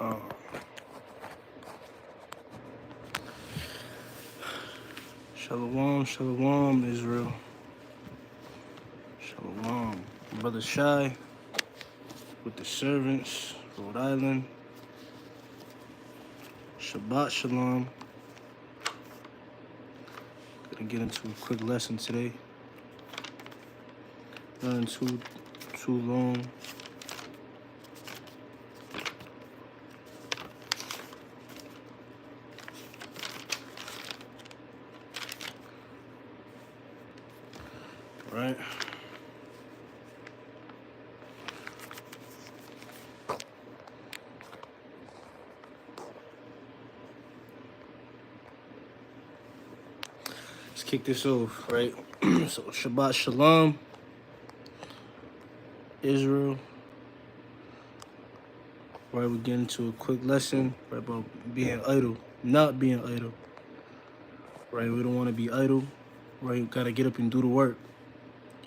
Uh, Shalom, shalom, Israel. Shalom. Brother Shai with the servants, Rhode Island. Shabbat shalom. Gonna get into a quick lesson today. Nothing too long. Right? Let's kick this off, right? So Shabbat shalom, Israel. Right, we get into a quick lesson right about being idle, not being idle. Right, we don't want to be idle. Right, you gotta get up and do the work.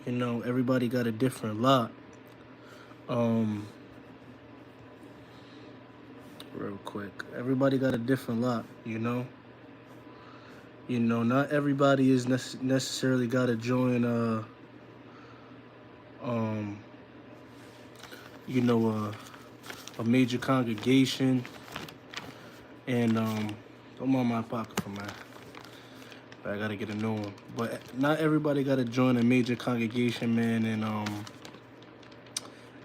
You know, everybody got a different lot. Real quick, everybody got a different lot. Not everybody is necessarily got to join a major congregation. And don't mind my pocket for man. I gotta get a new one. But not everybody got to join a major congregation, man, and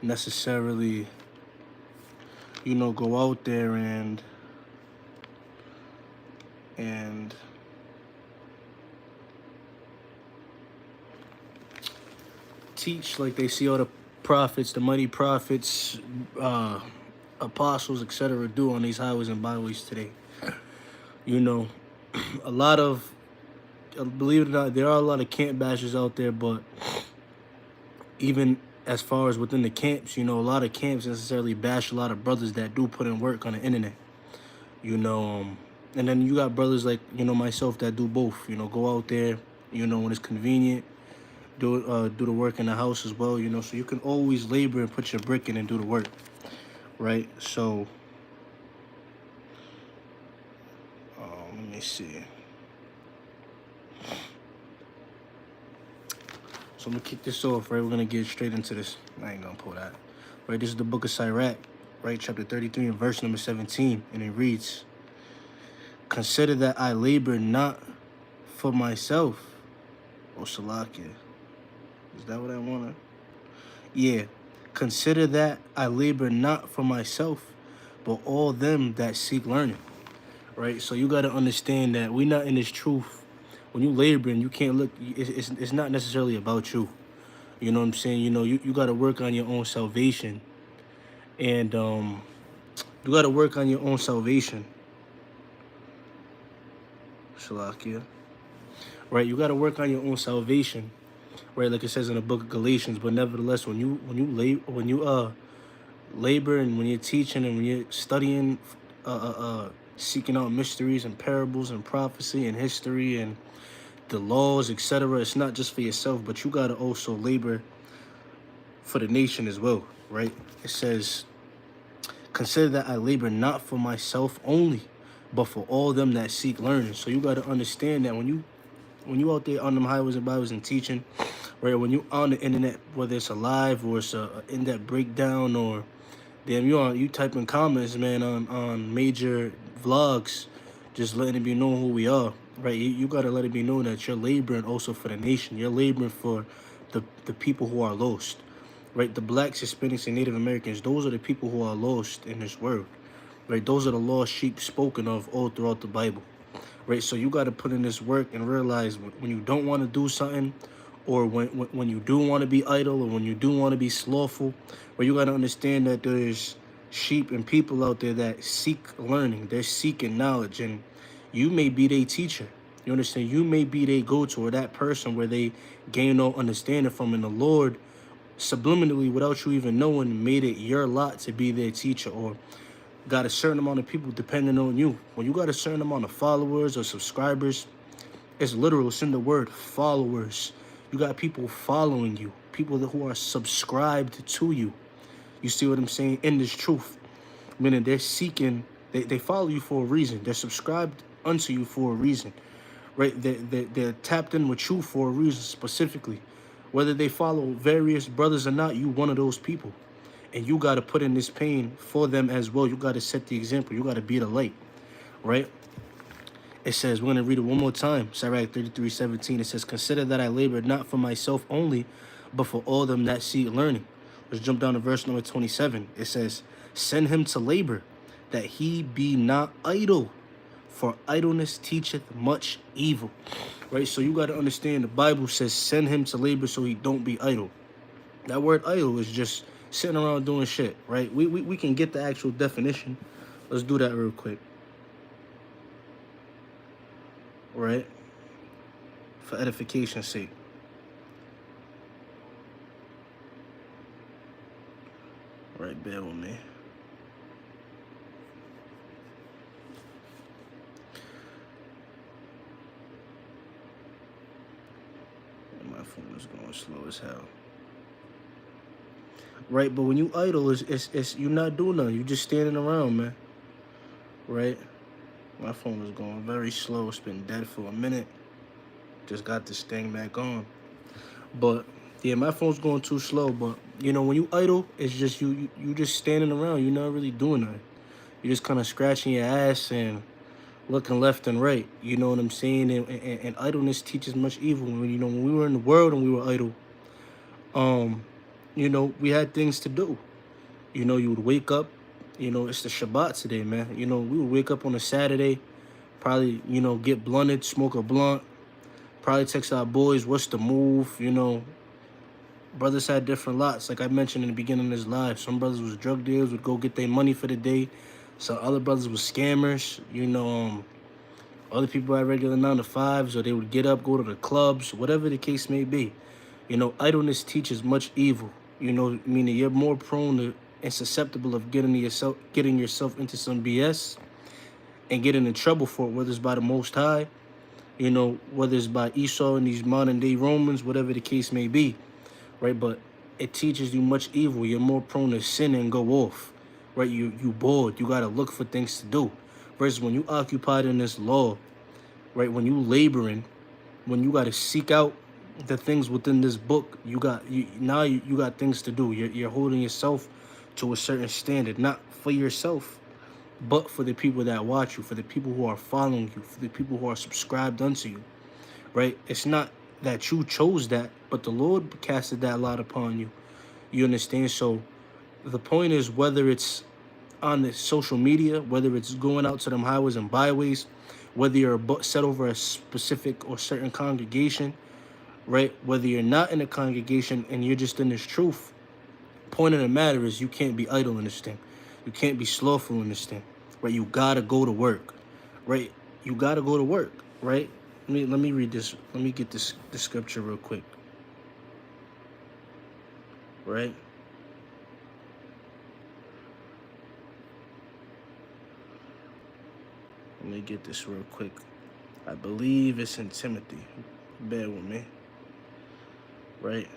necessarily, go out there and teach like they see all the prophets, the mighty prophets, apostles, etc. do on these highways and byways today. A lot of, believe it or not, there are a lot of camp bashers out there, but even as far as within the camps, a lot of camps necessarily bash a lot of brothers that do put in work on the internet. And then you got brothers like, myself that do both, go out there, when it's convenient, do the work in the house as well, so you can always labor and put your brick in and do the work, right? So, let me see. So I'm gonna kick this off, right? We're gonna get straight into this. I ain't gonna pull that. Right, this is the book of Sirach, right? Chapter 33 and verse number 17. And it reads, "Consider that I labor not for myself." Oh, Salakia. Is that what I wanna? Yeah. "Consider that I labor not for myself, but all them that seek learning." Right? So you gotta understand that we're not in this truth. When you laboring, you can't look, it's not necessarily about you. You know what I'm saying? You got to work on your own salvation. And you got to work on your own salvation. Shalakia. Right? You got to work on your own salvation. Right? Like it says in the book of Galatians. But nevertheless, when you labor and when you're teaching and when you're studying, seeking out mysteries and parables and prophecy and history and the laws, etc., it's not just for yourself, but you got to also labor for the nation as well, right? It says, "Consider that I labor not for myself only, but for all them that seek learning." So you got to understand that when you out there on them highways and byways and teaching, right? When you on the internet, whether it's a live or it's a in-depth breakdown, or damn, you typing comments, man, on major vlogs, just letting it be known who we are, right? You got to let it be known that you're laboring also for the nation. You're laboring for the people who are lost, right? The blacks, Hispanics, and Native Americans, those are the people who are lost in this world, right? Those are the lost sheep spoken of all throughout the Bible, right? So you got to put in this work and realize when you don't want to do something, or when you do want to be idle, or when you do want to be slothful, but you got to understand that there's sheep and people out there that seek learning. They're seeking knowledge, and you may be their teacher. You understand? You may be their go-to, or that person where they gain no understanding from, and the Lord subliminally, without you even knowing, made it your lot to be their teacher, or got a certain amount of people depending on you. When you got a certain amount of followers or subscribers, it's literal. It's in the word, followers. You got people following you, people who are subscribed to you. You see what I'm saying? In this truth, meaning they're seeking, they follow you for a reason. They're subscribed unto you for a reason, right? They're tapped in with you for a reason specifically. Whether they follow various brothers or not, you one of those people. And you got to put in this pain for them as well. You got to set the example. You got to be the light, right? It says, we're going to read it one more time. Sirach 33:17. It says, consider that I labored not for myself only, but for all them that seek learning. Let's jump down to verse number 27. It says, send him to labor, that he be not idle, for idleness teacheth much evil. Right? So you got to understand the Bible says, send him to labor so he don't be idle. That word idle is just sitting around doing shit, right? We can get the actual definition. Let's do that real quick. Right? For edification's sake. Right, bear with me. My phone is going slow as hell. Right, but when you idle, it's you're not doing nothing. You just standing around, man. Right? My phone is going very slow. It's been dead for a minute. Just got this thing back on. But yeah, my phone's going too slow. But you know, when you idle, it's just you just standing around. You're not really doing nothing. You're just kind of scratching your ass and looking left and right. You know what I'm saying? And idleness teaches much evil. When we were in the world and we were idle, we had things to do. You would wake up. It's the Shabbat today, man. We would wake up on a Saturday, probably, get blunted, smoke a blunt, probably text our boys, what's the move, Brothers had different lots. Like I mentioned in the beginning of this live, some brothers was drug dealers, would go get their money for the day. Some other brothers was scammers, Other people had regular 9-to-5s, or they would get up, go to the clubs, whatever the case may be. Idleness teaches much evil. Meaning you're more prone to and susceptible of getting yourself into some BS and getting in trouble for it, whether it's by the Most High, whether it's by Esau and these modern day Romans, whatever the case may be, right? But it teaches you much evil. You're more prone to sin and go off, right? You bored. You got to look for things to do. Versus when you occupied in this law, right? When you laboring, when you got to seek out the things within this book, you got things to do. You're holding yourself to a certain standard, not for yourself, but for the people that watch you, for the people who are following you, for the people who are subscribed unto you, right? It's not that you chose that, but the Lord casted that lot upon you. You understand? So the point is, whether it's on the social media, whether it's going out to them highways and byways, whether you're set over a specific or certain congregation, right? Whether you're not in a congregation and you're just in this truth, point of the matter is you can't be idle in this thing. You can't be slothful in this thing, right? You gotta go to work, right? You gotta go to work, right? Let me read this. Let me get the scripture real quick, right? Let me get this real quick. I believe it's in Timothy. Bear with me, right?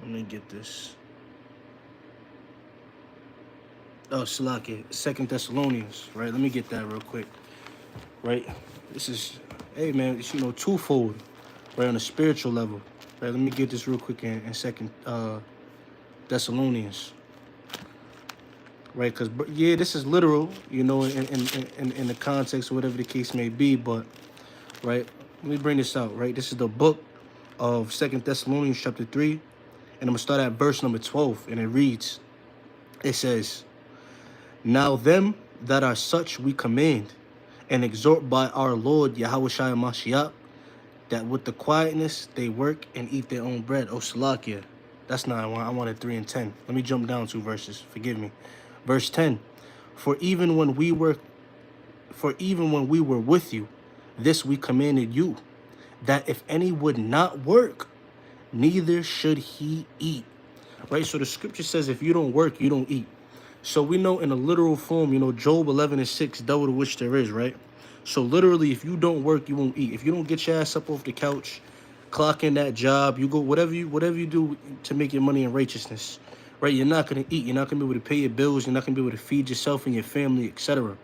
Let me get this. Oh, Salaki, 2 Thessalonians, right? Let me get that real quick, right? This is, hey, man, it's, twofold, right, on a spiritual level, right? Let me get this real quick in 2 Thessalonians, right? Because, yeah, this is literal, in the context or whatever the case may be, but, right, let me bring this out, right? This is the book of 2 Thessalonians chapter 3, and I'm going to start at verse number 12, and it reads, it says, now them that are such we command and exhort by our Lord Yahushua Mashiach, that with the quietness they work and eat their own bread. Oh, Salakia. That's not, I wanted 3 and 10. Let me jump down 2 verses. Forgive me. Verse 10. For even when we were with you, this we commanded you, that if any would not work, neither should he eat. Right? So the scripture says if you don't work, you don't eat. So we know in a literal form, Job 11:6, double to which there is, right? So literally, if you don't work, you won't eat. If you don't get your ass up off the couch, clock in that job, you go whatever you do to make your money in righteousness, right? You're not gonna eat. You're not gonna be able to pay your bills. You're not gonna be able to feed yourself and your family, etc.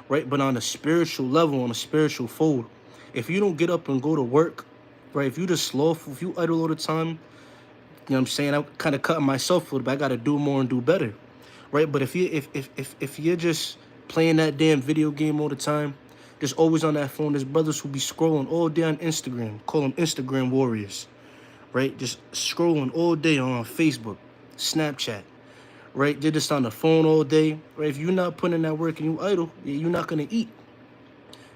Right? But on a spiritual level, on a spiritual fold, if you don't get up and go to work, right? If you just slothful, if you idle all the time, you know what I'm saying? I'm kind of cutting myself a little bit. I gotta do more and do better, right? But if you're just playing that damn video game all the time, just always on that phone, there's brothers who be scrolling all day on Instagram, call them Instagram warriors, right? Just scrolling all day on Facebook, Snapchat, right? They're just on the phone all day, right? If you're not putting in that work and you idle, you're not gonna eat.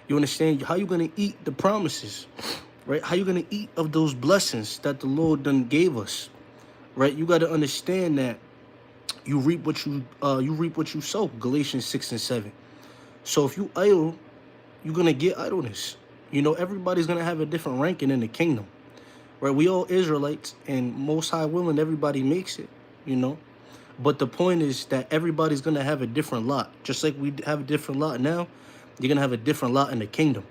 You understand? How you gonna eat the promises, right? How you gonna eat of those blessings that the Lord done gave us, right? You got to understand that you reap what you sow. Galatians 6 and 7. So if you idle, you're gonna get idleness. You know, everybody's gonna have a different ranking in the kingdom, right? We all Israelites, and Most High willing, everybody makes it. You know. But the point is that everybody's going to have a different lot. Just like we have a different lot now, you're going to have a different lot in the kingdom.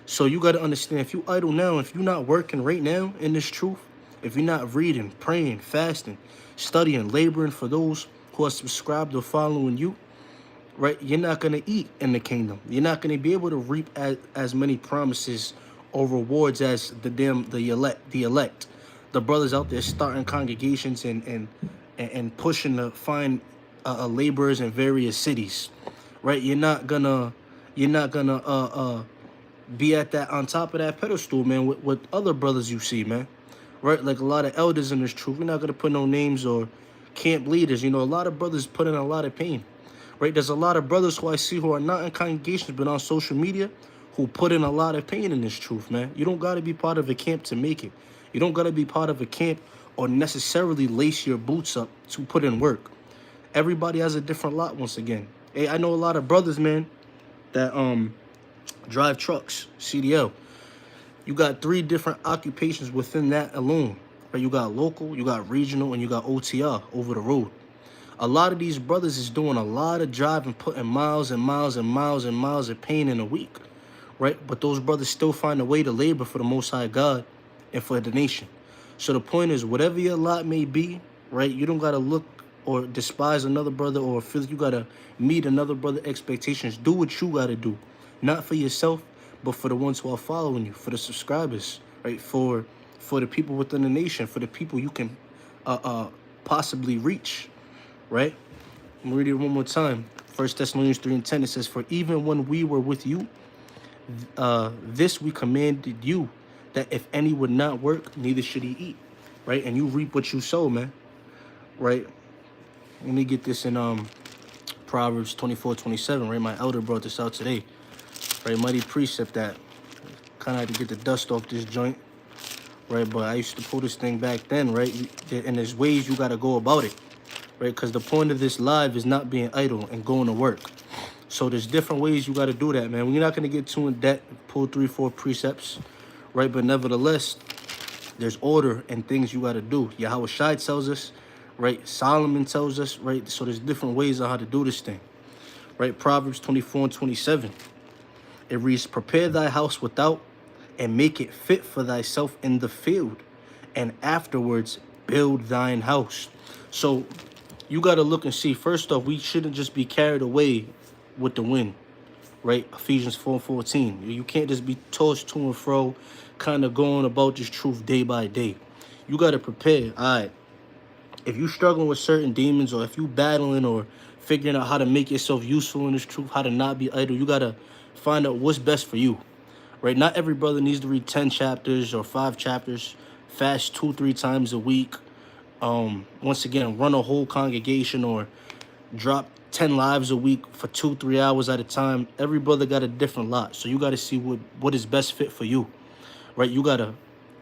So you got to understand, if you idle now, if you're not working right now in this truth, if you're not reading, praying, fasting, studying, laboring for those who are subscribed or following you, right, you're not going to eat in the kingdom. You're not going to be able to reap as many promises or rewards as the elect. The brothers out there starting congregations and pushing to find laborers in various cities, right? You're not gonna be at that, on top of that pedestal, man, with other brothers you see, man, right? Like a lot of elders in this truth. We're not gonna put no names or camp leaders. You know, a lot of brothers put in a lot of pain, right? There's a lot of brothers who I see who are not in congregations but on social media who put in a lot of pain in this truth, man. You don't gotta be part of a camp to make it. You don't gotta be part of a camp or necessarily lace your boots up to put in work. Everybody has a different lot once again. Hey, I know a lot of brothers, man, that drive trucks, CDL. You got 3 different occupations within that alone. Right? You got local, you got regional, and you got OTR, over the road. A lot of these brothers is doing a lot of driving, putting miles and miles and miles and miles of pain in a week, right? But those brothers still find a way to labor for the Most High God and for the nation. So the point is, whatever your lot may be, right, you don't got to look or despise another brother or feel you got to meet another brother's expectations. Do what you got to do, not for yourself, but for the ones who are following you, for the subscribers, right, for the people within the nation, for the people you can possibly reach, right? I'm going to read it one more time. 1 Thessalonians 3:10, it says, "For even when we were with you, this we commanded you, that if any would not work, neither should he eat," right? And you reap what you sow, man, right? Let me get this in Proverbs 24:27, right? My elder brought this out today, right? Mighty precept that kind of had to get the dust off this joint, right? But I used to pull this thing back then, right? And there's ways you got to go about it, right? Because the point of this live is not being idle and going to work. So there's different ways you got to do that, man. We're not going to get too in depth, pull 3-4 precepts, right? But nevertheless, there's order and things you got to do. Yahweh Shai tells us, right? Solomon tells us, right? So there's different ways on how to do this thing, right? Proverbs 24:27. It reads, "Prepare thy house without, and make it fit for thyself in the field, and afterwards build thine house." So you got to look and see. First off, we shouldn't just be carried away with the wind, right? Ephesians 4:14. You can't just be tossed to and fro, kind of going about this truth day by day. You got to prepare. All right. If you struggling with certain demons, or if you battling or figuring out how to make yourself useful in this truth, how to not be idle, you got to find out what's best for you, right? Not every brother needs to read 10 chapters or 5 chapters, fast 2-3 times a week. Once again, run a whole congregation or drop 10 lives a week for 2-3 hours at a time. Every brother got a different lot. So you got to see what is best fit for you, right? You got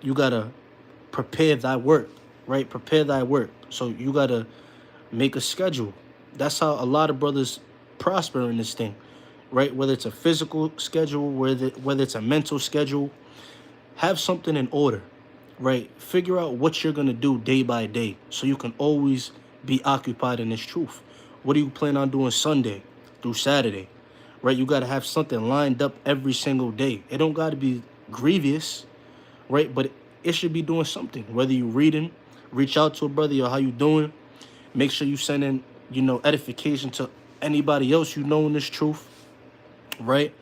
to prepare thy work, right? Prepare thy work. So you got to make a schedule. That's how a lot of brothers prosper in this thing, right? Whether it's a physical schedule, whether it's a mental schedule, have something in order, right? Figure out what you're going to do day by day so you can always be occupied in this truth. What do you plan on doing Sunday through Saturday, right? You got to have something lined up every single day. It don't got to be grievous, right? But it should be doing something, whether you're reading, reach out to a brother, or how you doing, Make sure you send in, edification to anybody else you know in this truth, right?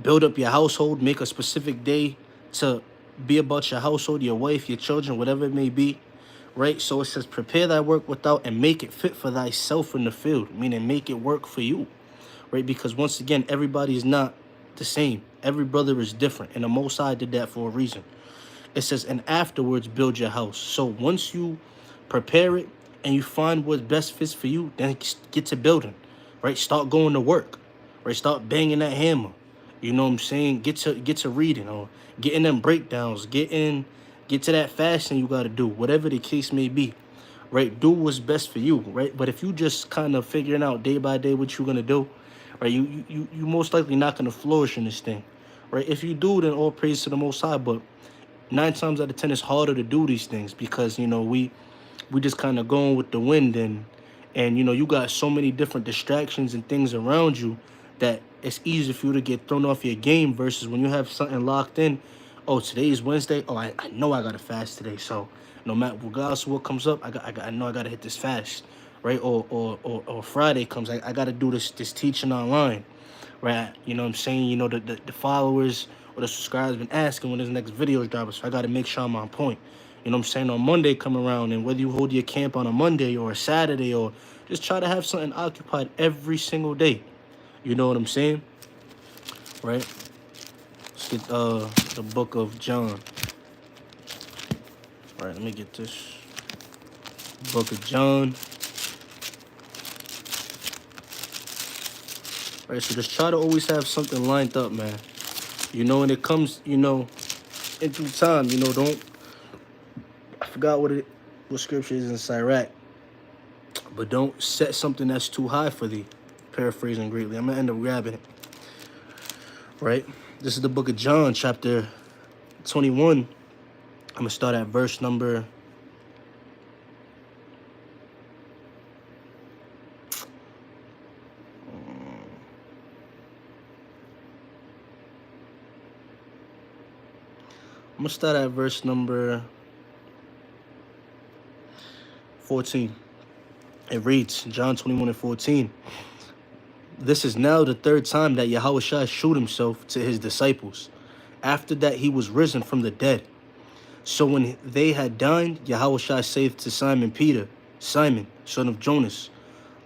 Build up your household. Make a specific day to be about your household, your wife, your children, whatever it may be, right? So it says, prepare thy work without and make it fit for thyself in the field, meaning make it work for you, right? Because once again, everybody is not the same. Every brother is different, and the Most High did that for a reason. It says, and afterwards build your house. So once you prepare it and you find what best fits for you, then get to building, right? Start going to work, right? Start banging that hammer. You know what I'm saying? Get to reading, or get in them breakdowns, get to that fasting you got to do, whatever the case may be, right? Do what's best for you, right? But if you just kind of figuring out day by day what you're gonna do, right? You most likely not gonna flourish in this thing, right? If you do, then all praise to the Most High. But 9 times out of 10, it's harder to do these things because we just kind of going with the wind, and you got so many different distractions and things around you that it's easy for you to get thrown off your game versus when you have something locked in. Oh, today's Wednesday. Oh, I know I gotta fast today. So no matter regardless of what comes up, I know I gotta hit this fast, right? Or Friday comes, I gotta do this teaching online, right? You know what I'm saying? The followers or the subscribers been asking when this next video is dropping, so I gotta make sure I'm on point. You know what I'm saying? On Monday come around, and whether you hold your camp on a Monday or a Saturday, or just try to have something occupied every single day. You know what I'm saying? Right? Let's get the book of John. All right, let me get this. Book of John. All right, so just try to always have something lined up, man. When it comes, into time, don't, I forgot what scripture is in Sirach, but don't set something that's too high for thee. Paraphrasing greatly. I'm going to end up grabbing it. Right? This is the book of John, chapter 21. I'm going to start at verse number... I'm going to start at verse number 14. It reads, John 21:14. This is now the third time that Yahushua showed himself to his disciples, after that he was risen from the dead. So when they had dined, Yahushua saith to Simon Peter, Simon, son of Jonas,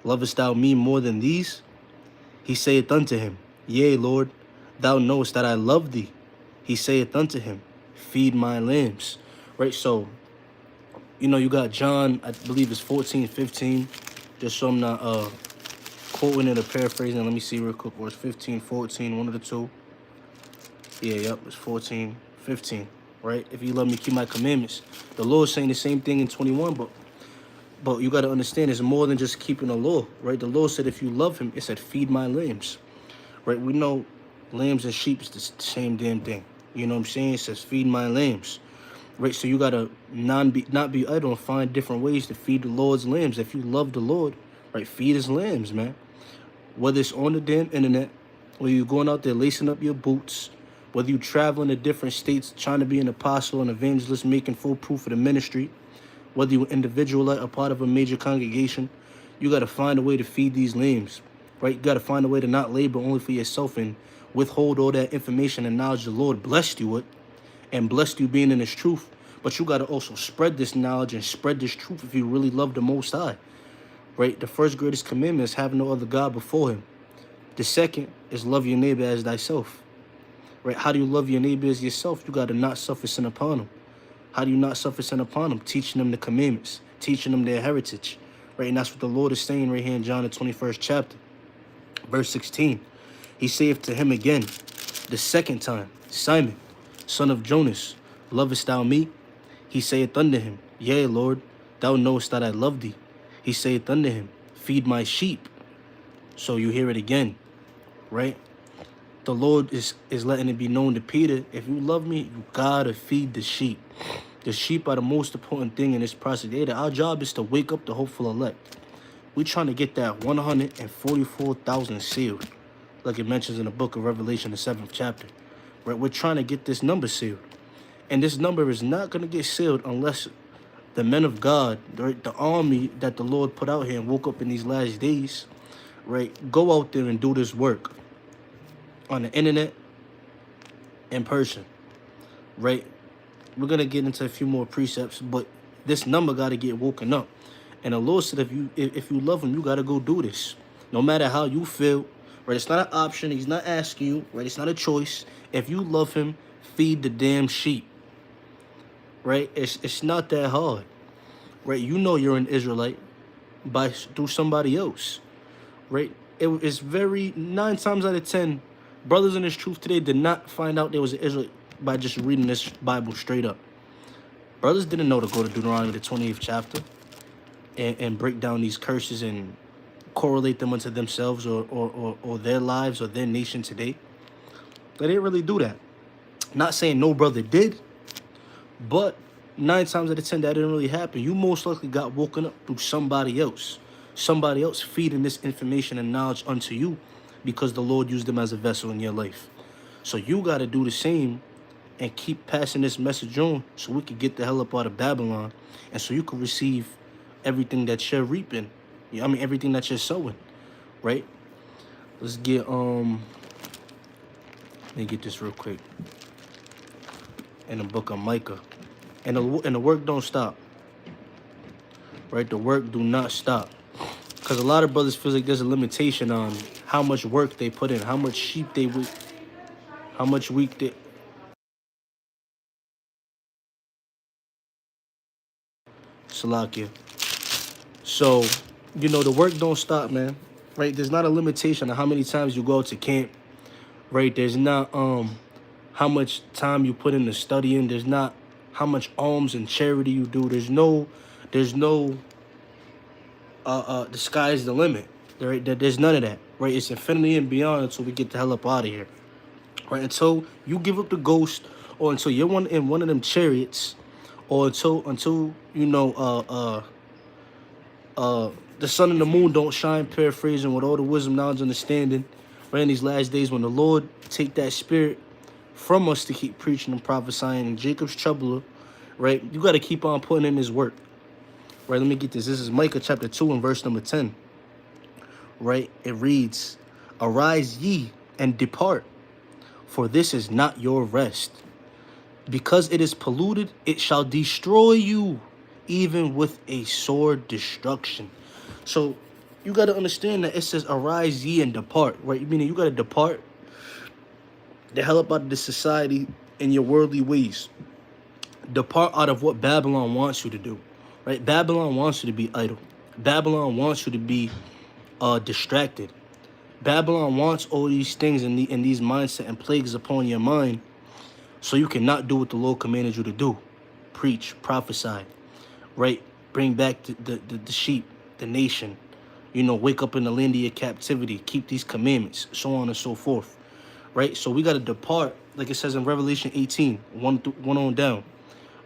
lovest thou me more than these? He saith unto him, Yea, Lord, thou knowest that I love thee. He saith unto him, Feed my lambs. Right, so, you got John, I believe it's 14:15, just so I'm not quoting it or paraphrasing. Let me see real quick. Or it's 15:14, one of the two. Yeah, yep, it's 14:15, right? If you love me, keep my commandments. The Lord's saying the same thing in 21, but you got to understand it's more than just keeping the law, right? The Lord said if you love him, it said feed my lambs, right? We know lambs and sheep is the same damn thing. You know what I'm saying? It says feed my lambs, right? So you got to not be idle and find different ways to feed the Lord's lambs. If you love the Lord, right, feed his lambs, man. Whether it's on the damn internet, whether you're going out there lacing up your boots, whether you're traveling to different states trying to be an apostle and evangelist making full proof of the ministry, whether you're an individual or a part of a major congregation, you got to find a way to feed these lambs, right? You got to find a way to not labor only for yourself and withhold all that information and knowledge the Lord blessed you with and blessed you being in his truth. But you got to also spread this knowledge and spread this truth if you really love the Most High. Right? The first greatest commandment is have no other God before him. The second is love your neighbor as thyself. Right? How do you love your neighbor as yourself? You got to not suffer sin upon them. How do you not suffer sin upon them? Teaching them the commandments, teaching them their heritage. Right? And that's what the Lord is saying right here in John the 21st chapter. Verse 16. He saith to him again, the second time, Simon, son of Jonas, lovest thou me? He saith unto him, Yea, Lord, thou knowest that I love thee. He saith unto him, Feed my sheep. So you hear it again, right? The Lord is letting it be known to Peter, if you love me, you gotta feed the sheep. The sheep are the most important thing in this process. Our job is to wake up the hopeful elect. We're trying to get that 144,000 sealed, like it mentions in the book of Revelation, the 7th chapter. Right? We're trying to get this number sealed. And this number is not going to get sealed unless the men of God, right, the army that the Lord put out here and woke up in these last days, right, go out there and do this work on the internet, in person, right? We're gonna get into a few more precepts, but this number got to get woken up. And the Lord said, if you love Him, you got to go do this, no matter how you feel, right? It's not an option. He's not asking you, right? It's not a choice. If you love Him, feed the damn sheep, right? It's not that hard, right? You know you're an Israelite through somebody else, right? It's very 9 times out of 10, brothers in this truth today did not find out there was an Israelite by just reading this Bible straight up. Brothers didn't know to go to Deuteronomy, the 28th chapter, and break down these curses and correlate them unto themselves or their lives or their nation today. They didn't really do that. Not saying no brother did, but 9 times out of 10, that didn't really happen. You most likely got woken up through somebody else feeding this information and knowledge unto you because the Lord used them as a vessel in your life. So you got to do the same and keep passing this message on so we could get the hell up out of Babylon and so you can receive everything that you're reaping. I mean, everything that you're sowing, right? Let's get, let me get this real quick. In the book of Micah. And the work don't stop, right? The work do not stop. Because a lot of brothers feel like there's a limitation on how much work they put in, how much sheep they week, how much week they... Salakia. So, you know, the work don't stop, man. Right? There's not a limitation on how many times you go to camp. Right? There's not how much time you put into studying. There's not how much alms and charity you do. There's no the sky's the limit. Right? There's none of that. Right? It's infinity and beyond until we get the hell up out of here. Right? Until you give up the ghost, or until you're in one of them chariots, or until you know the sun and the moon don't shine, paraphrasing, with all the wisdom, knowledge, understanding, right, in these last days when the Lord take that spirit from us to keep preaching and prophesying, and Jacob's troubler, right, you got to keep on putting in his work, right? Let me get this. This is Micah chapter 2 and verse number 10, right? It reads, "Arise ye and depart, for this is not your rest. Because it is polluted, it shall destroy you, even with a sword destruction." So you got to understand that it says, "Arise ye and depart," right? Meaning you got to depart the hell up out of this society in your worldly ways. Depart out of what Babylon wants you to do, right? Babylon wants you to be idle. Babylon wants you to be distracted. Babylon wants all these things and these mindset and plagues upon your mind so you cannot do what the Lord commanded you to do. Preach, prophesy, right? Bring back the sheep, the nation, you know, wake up in the land of your captivity, keep these commandments, so on and so forth, right? So we got to depart, like it says in Revelation 18, 1 on down,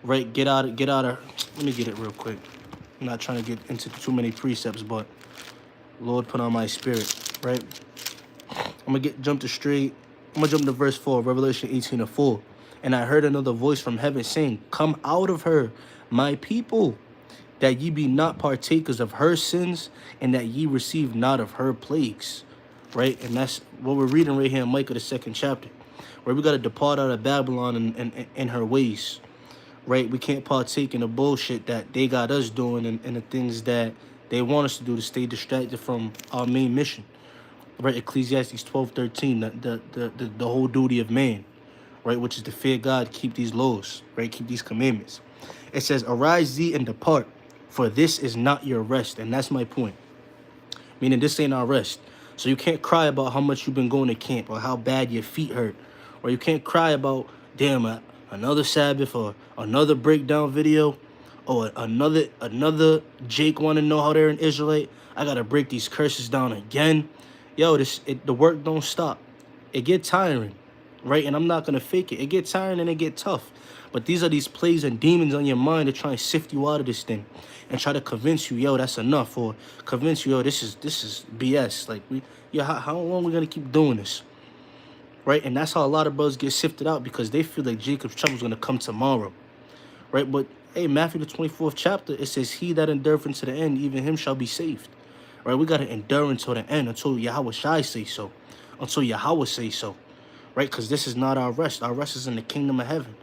right? Get out of, let me get it real quick. I'm not trying to get into too many precepts, but Lord put on my spirit, right? I'm going to jump to verse 4, Revelation 18 and 4. "And I heard another voice from heaven saying, Come out of her, my people, that ye be not partakers of her sins, and that ye receive not of her plagues." Right? And that's what we're reading right here in Micah, the 2nd chapter, where we got to depart out of Babylon and her ways. Right? We can't partake in the bullshit that they got us doing and the things that they want us to do to stay distracted from our main mission. Right? Ecclesiastes 12:13, the whole duty of man, right, which is to fear God, keep these laws, right, keep these commandments. It says, "Arise ye and depart, for this is not your rest." And that's my point. Meaning this ain't our rest. So you can't cry about how much you've been going to camp or how bad your feet hurt. Or you can't cry about, damn, another Sabbath or another breakdown video or another Jake want to know how they're an Israelite. I got to break these curses down again. Yo, the work don't stop. It get tiring, right? And I'm not going to fake it. It get tiring and it get tough. But these are these plagues and demons on your mind to try and sift you out of this thing and try to convince you, yo, that's enough, or convince you, yo, this is BS. Like, how long we going to keep doing this, right? And that's how a lot of brothers get sifted out, because they feel like Jacob's trouble is going to come tomorrow, right? But Hey, Matthew the 24th chapter, it says, he that endureth unto the end, even him shall be saved. Right? We got to endure until the end, until Yahweh Shai say so. Until Yahweh say so. Right? Because this is not our rest. Our rest is in the kingdom of heaven.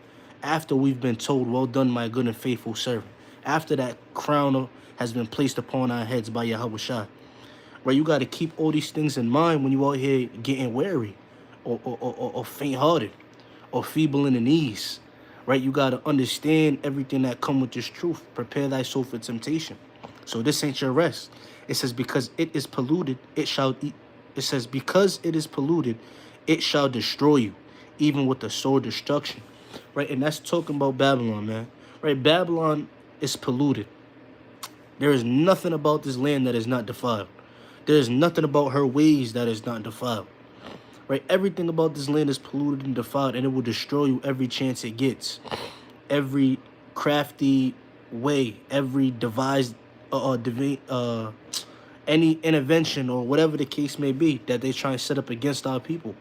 After we've been told, well done, my good and faithful servant. After that has been placed upon our heads by Yahweh Shai. Right? You got to keep all these things in mind when you out here getting weary or faint-hearted or feeble in the knees. Right? You got to understand everything that come with this truth. Prepare thy soul for temptation. So this ain't your rest. It says, because it is polluted, it shall eat. It says, because it is polluted, it shall destroy you, even with the sword destruction. Right? And that's talking about Babylon, man. Right? Babylon is polluted. There is nothing about this land that is not defiled. There is nothing about her ways that is not defiled. Right? Everything about this land is polluted and defiled, and it will destroy you every chance it gets. Every crafty way, every devised any intervention or whatever the case may be that they try and set up against our people,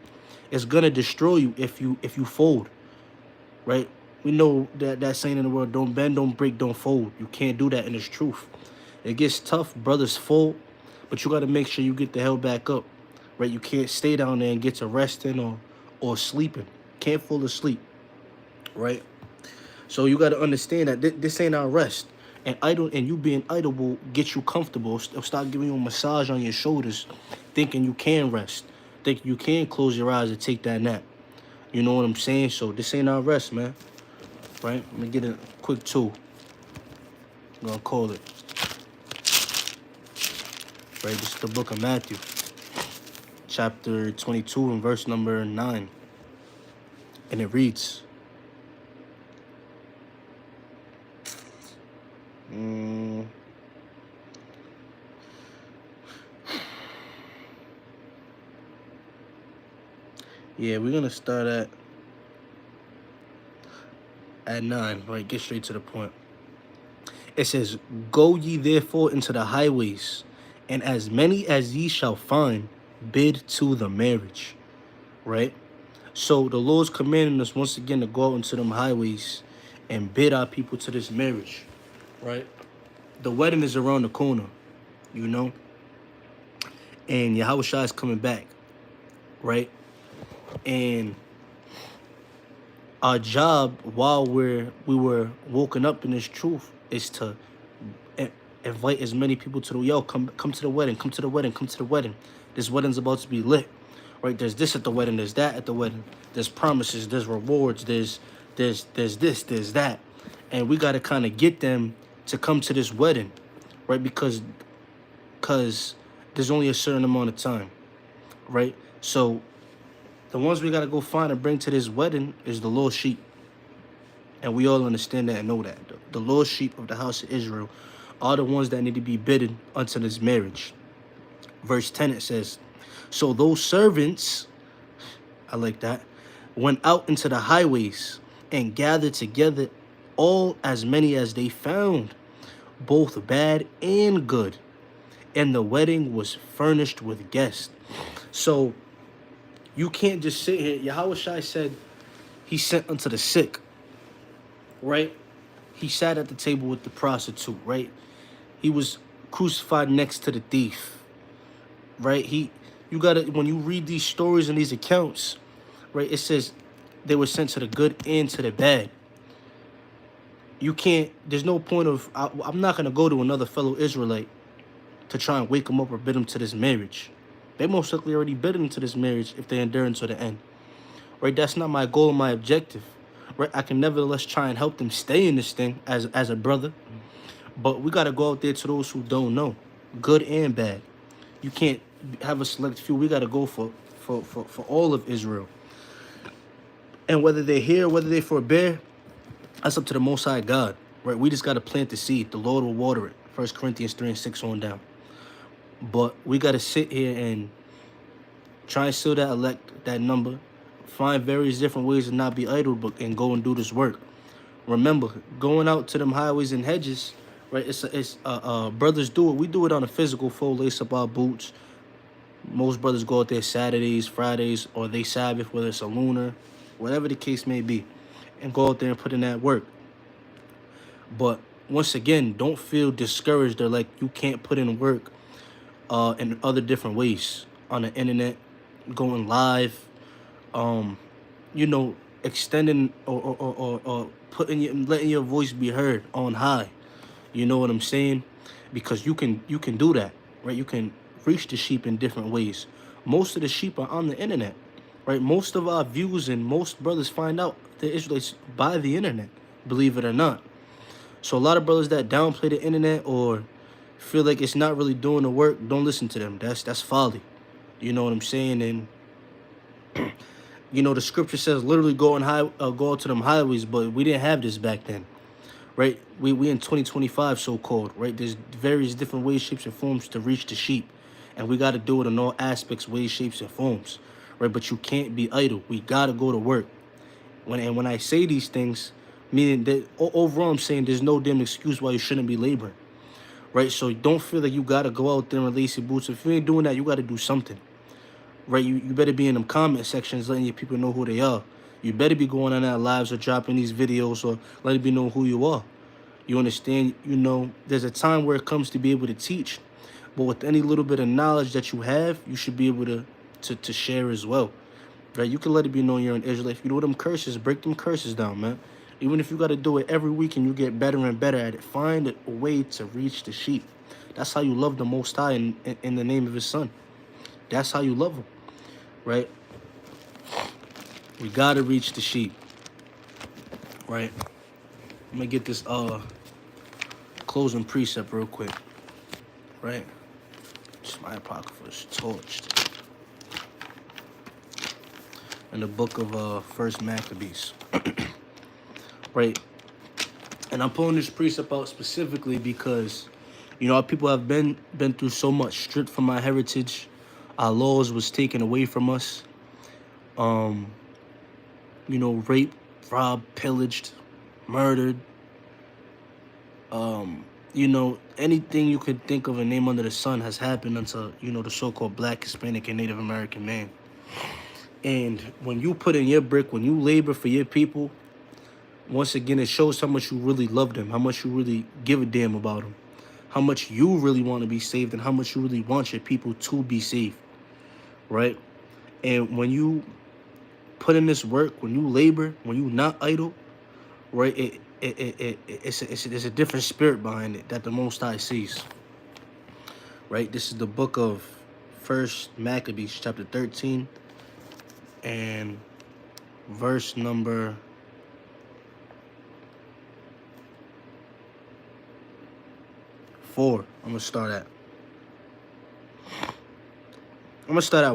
is gonna destroy you if you fold. Right? We know that saying in the world, don't bend, don't break, don't fold. You can't do that, and it's truth. It gets tough, brothers fold, but you got to make sure you get the hell back up. Right? You can't stay down there and get to resting or sleeping. Can't fall asleep. Right? So you got to understand that this ain't our rest. And you being idle will get you comfortable. It'll start giving you a massage on your shoulders, thinking you can rest, thinking you can close your eyes and take that nap. You know what I'm saying? So this ain't our rest, man. Right? Let me get a quick tool. I'm gonna call it. Right? This is the book of Matthew, chapter 22 and verse number 9. And it reads, yeah, we're gonna start at 9, right? Get straight to the point. It says, go ye therefore into the highways, and as many as ye shall find, bid to the marriage. Right? So the Lord's commanding us once again to go out into them highways and bid our people to this marriage. Right? The wedding is around the corner, you know? And Yahweh Shai is coming back. Right? And our job while we were woken up in this truth is to invite as many people to the come to the wedding, come to the wedding, come to the wedding. This wedding's about to be lit. Right? There's this at the wedding, there's that at the wedding. There's promises, there's rewards, there's this, there's that. And we gotta kind of get them to come to this wedding, right? Because there's only a certain amount of time. Right? So the ones we got to go find and bring to this wedding is the lost sheep. And we all understand that and know that. The lost sheep of the house of Israel are the ones that need to be bidden unto this marriage. Verse 10, it says, so those servants, I like that, went out into the highways and gathered together all as many as they found, both bad and good. And the wedding was furnished with guests. So you can't just sit here. Yahweh Shai said he sent unto the sick, right? He sat at the table with the prostitute, right? He was crucified next to the thief, right? You gotta, when you read these stories and these accounts, right, it says they were sent to the good and to the bad. You can't, there's no point of, I'm not gonna go to another fellow Israelite to try and wake them up or bid them to this marriage. They most likely already bid into this marriage if they endure until the end. Right? That's not my goal and my objective. Right? I can nevertheless try and help them stay in this thing as a brother. But we got to go out there to those who don't know, good and bad. You can't have a select few. We got to go for all of Israel. And whether they're here, whether they forbear, that's up to the Most High God. Right? We just got to plant the seed. The Lord will water it. 1 Corinthians 3 and 6 on down. But we got to sit here and try and seal that elect, that number. Find various different ways to not be idle, but and go and do this work. Remember, going out to them highways and hedges, right? Brothers do it. We do it on a physical, full lace up our boots. Most brothers go out there Saturdays, Fridays, or they Sabbath, whether it's a lunar, whatever the case may be, and go out there and put in that work. But once again, don't feel discouraged or like you can't put in work in other different ways on the internet, going live, um, you know, extending or putting your, letting your voice be heard on high. You know what I'm saying? Because you can do that, right? You can reach the sheep in different ways. Most of the sheep are on the internet, right? Most of our views and most brothers find out the Israelites by the internet, believe it or not. So a lot of brothers that downplay the internet or feel like it's not really doing the work, don't listen to them. That's folly. You know what I'm saying? And the scripture says literally go out to them highways, but we didn't have this back then, right? We in 2025, so called, right? There's various different ways, shapes, and forms to reach the sheep, and we got to do it in all aspects, ways, shapes, and forms, right? But you can't be idle. We gotta go to work. When I say these things, meaning that overall, I'm saying there's no damn excuse why you shouldn't be laboring, right? So don't feel like you gotta go out there in lacy boots. If you ain't doing that, you gotta do something, right? You better be in them comment sections letting your people know who they are. You better be going on that lives or dropping these videos or letting people know who you are. You understand? There's a time where it comes to be able to teach, but with any little bit of knowledge that you have, you should be able to share as well, right? You can let it be known you're an Israelite. If you know them curses, break them curses down, man. Even if you got to do it every week and you get better and better at it, find a way to reach the sheep. That's how you love the Most High in the name of His Son. That's how you love Him, right? We gotta reach the sheep, right? I'm gonna get this closing precept real quick, right? Just my apocrypha is torched in the book of First Maccabees, right? And I'm pulling this precept out specifically because, our people have been through so much, stripped from our heritage. Our laws was taken away from us. Raped, robbed, pillaged, murdered. Anything you could think of and name under the sun has happened unto, the so-called Black, Hispanic, and Native American man. And when you put in your brick, when you labor for your people, once again, it shows how much you really love them, how much you really give a damn about them, how much you really want to be saved, and how much you really want your people to be saved, right? And when you put in this work, when you labor, when you not idle, right, there's a different spirit behind it that the Most High sees, right? This is the book of First Maccabees, chapter 13, and verse number 4. I'm gonna start at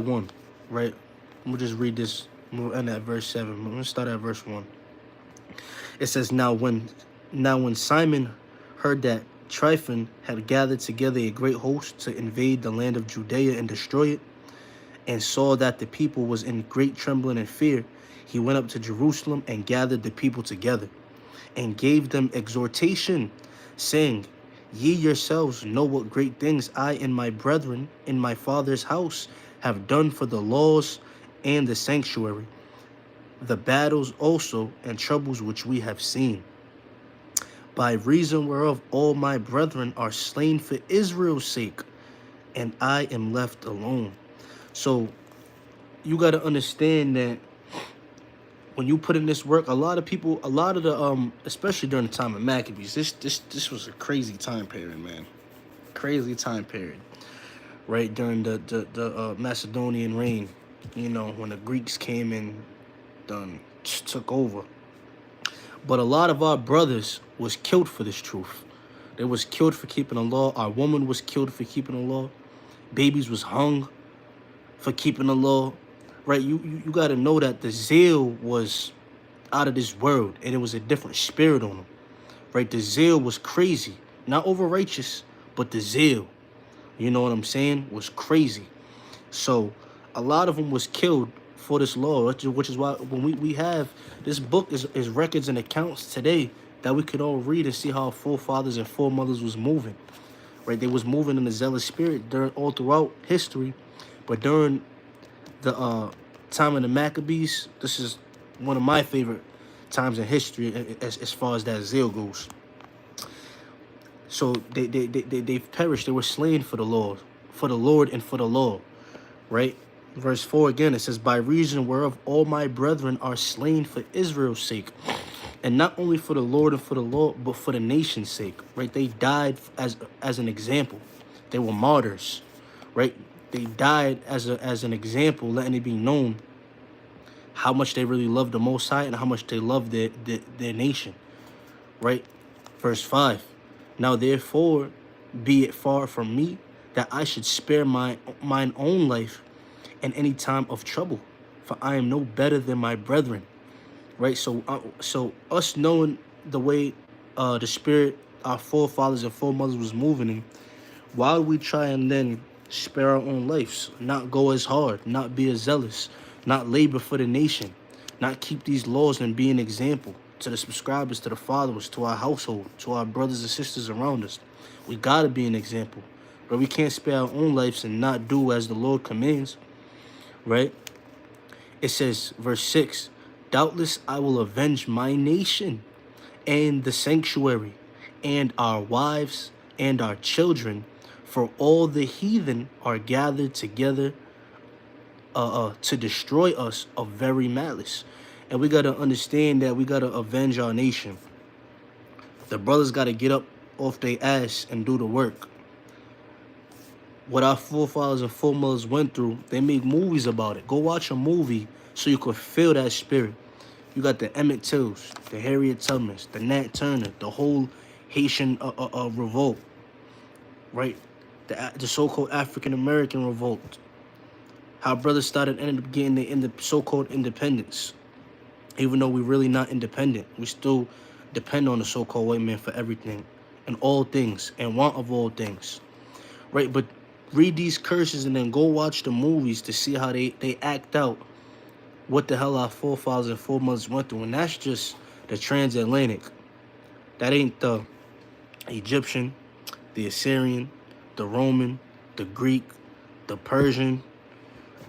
1, right? I'm gonna just read this. I'm gonna end at verse 7. I'm gonna start at verse 1. It says, Now when Simon heard that Tryphon had gathered together a great host to invade the land of Judea and destroy it, and saw that the people was in great trembling and fear, he went up to Jerusalem and gathered the people together, and gave them exhortation, saying, Ye yourselves know what great things I and my brethren in my father's house have done for the laws and the sanctuary, the battles also and troubles which we have seen, by reason whereof all my brethren are slain for Israel's sake, and I am left alone. So you got to understand that when you put in this work, a lot of the especially during the time of Maccabees, this was a crazy time period, man. Crazy time period, right? During the Macedonian reign, when the Greeks came and took over. But a lot of our brothers was killed for this truth. They was killed for keeping the law. Our woman was killed for keeping the law. Babies was hung for keeping the law, right? You got to know that the zeal was out of this world, and it was a different spirit on them, right? The zeal was crazy, not over righteous, but the zeal, you know what I'm saying, was crazy. So a lot of them was killed for this law, which is why when we have this book is records and accounts today that we could all read and see how our forefathers and foremothers was moving, right? They was moving in the zealous spirit all throughout history. But during the time of the Maccabees, this is one of my favorite times in history as far as that zeal goes. So they've perished. They were slain for the Lord, and for the law, right? Verse 4 again, it says, by reason whereof all my brethren are slain for Israel's sake. And not only for the Lord and for the law, but for the nation's sake, right? They died as an example. They were martyrs, right? They died as an example, letting it be known how much they really loved the Most High and how much they loved their nation, right? Verse 5, now therefore be it far from me that I should spare mine own life in any time of trouble, for I am no better than my brethren, right? So us knowing the way the spirit our forefathers and foremothers was moving in, why would we try and then spare our own lives, not go as hard, not be as zealous, not labor for the nation, not keep these laws and be an example to the subscribers, to the followers, to our household, to our brothers and sisters around us? We gotta be an example, but we can't spare our own lives and not do as the Lord commands, right? It says, verse 6, doubtless I will avenge my nation and the sanctuary and our wives and our children, for all the heathen are gathered together to destroy us of very malice. And we got to understand that we got to avenge our nation. The brothers got to get up off their ass and do the work. What our forefathers and foremothers went through, they make movies about it. Go watch a movie so you could feel that spirit. You got the Emmett Tills, the Harriet Tubmans, the Nat Turner, the whole Haitian revolt, right? The so-called African-American revolt. How brothers ended up getting the so-called independence. Even though we're really not independent, we still depend on the so-called white man for everything and all things and want of all things, right? But read these curses and then go watch the movies to see how they act out what the hell our forefathers and foremothers went through. And that's just the transatlantic. That ain't the Egyptian, the Assyrian, the Roman, the Greek, the Persian,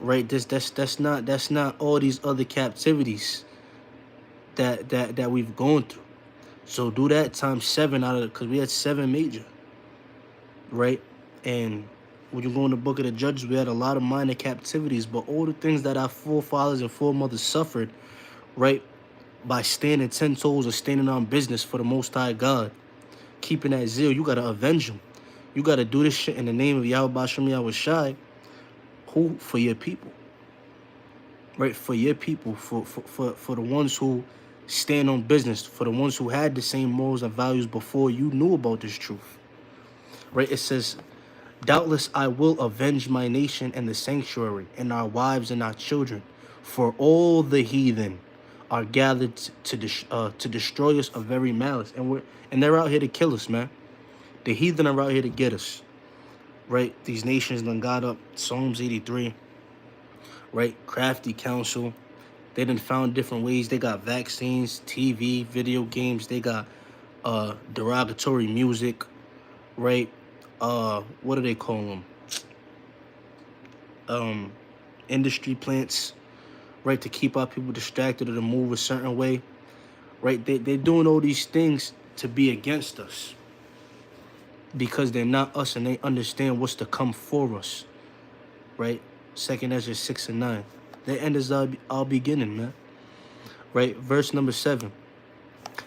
right? That's not all these other captivities that we've gone through. So do that times 7 out of it, because we had 7 major, right? And when you go in the book of the Judges, we had a lot of minor captivities, but all the things that our forefathers and foremothers suffered, right, by standing 10 toes or standing on business for the Most High God, keeping that zeal, you got to avenge them. You got to do this shit in the name of Yahweh Bashem Yahweh Shai, who? For your people, right? For your people, for the ones who stand on business, for the ones who had the same morals and values before you knew about this truth, right? It says, doubtless I will avenge my nation and the sanctuary and our wives and our children, for all the heathen are gathered to destroy us of very malice. And they're out here to kill us, man. The heathen are out here to get us, right? These nations done got up Psalms 83, right? Crafty counsel. They done found different ways. They got vaccines, TV, video games. They got derogatory music, right? What do they call them? Industry plants, right? To keep our people distracted or to move a certain way, right? They're doing all these things to be against us because they're not us and they understand what's to come for us, right? 2 Ezra 6 and 9. The end is our beginning, man. Right? Verse number 7.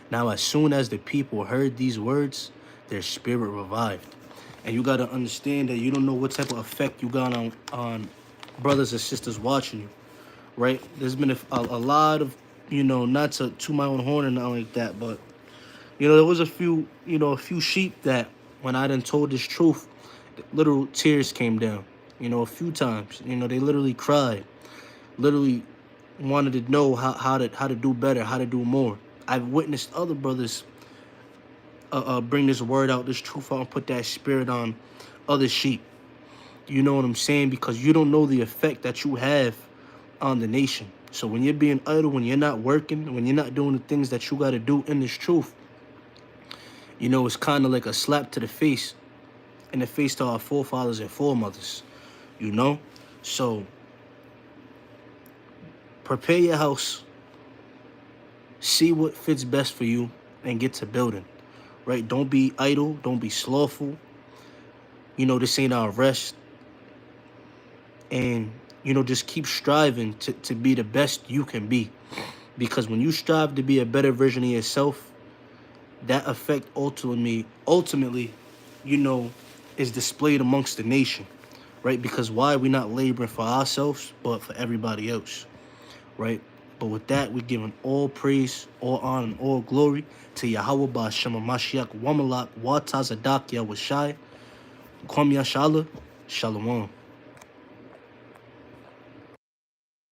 Now, as soon as the people heard these words, their spirit revived. And you got to understand that you don't know what type of effect you got on brothers and sisters watching you, right? There's been a lot of, not to toot my own horn and nothing like that, but, there was a few sheep that when I done told this truth, literal tears came down, a few times. They literally cried. Literally wanted to know how to do better, how to do more. I've witnessed other brothers bring this word out, this truth out, and put that spirit on other sheep. You know what I'm saying? Because you don't know the effect that you have on the nation. So when you're being idle, when you're not working, when you're not doing the things that you got to do in this truth, it's kind of like a slap to the face, in the face to our forefathers and foremothers, So prepare your house, see what fits best for you, and get to building, right? Don't be idle. Don't be slothful. This ain't our rest. And, just keep striving to be the best you can be. Because when you strive to be a better version of yourself, that effect ultimately, you know, is displayed amongst the nation, right? Because why we not laboring for ourselves, but for everybody else, right? But with that, we're giving all praise, all honor, and all glory to Yahweh Ba'Shem Mashiach Wamalak Watazadak Yahweh Shai Kwam Yashala Shalom.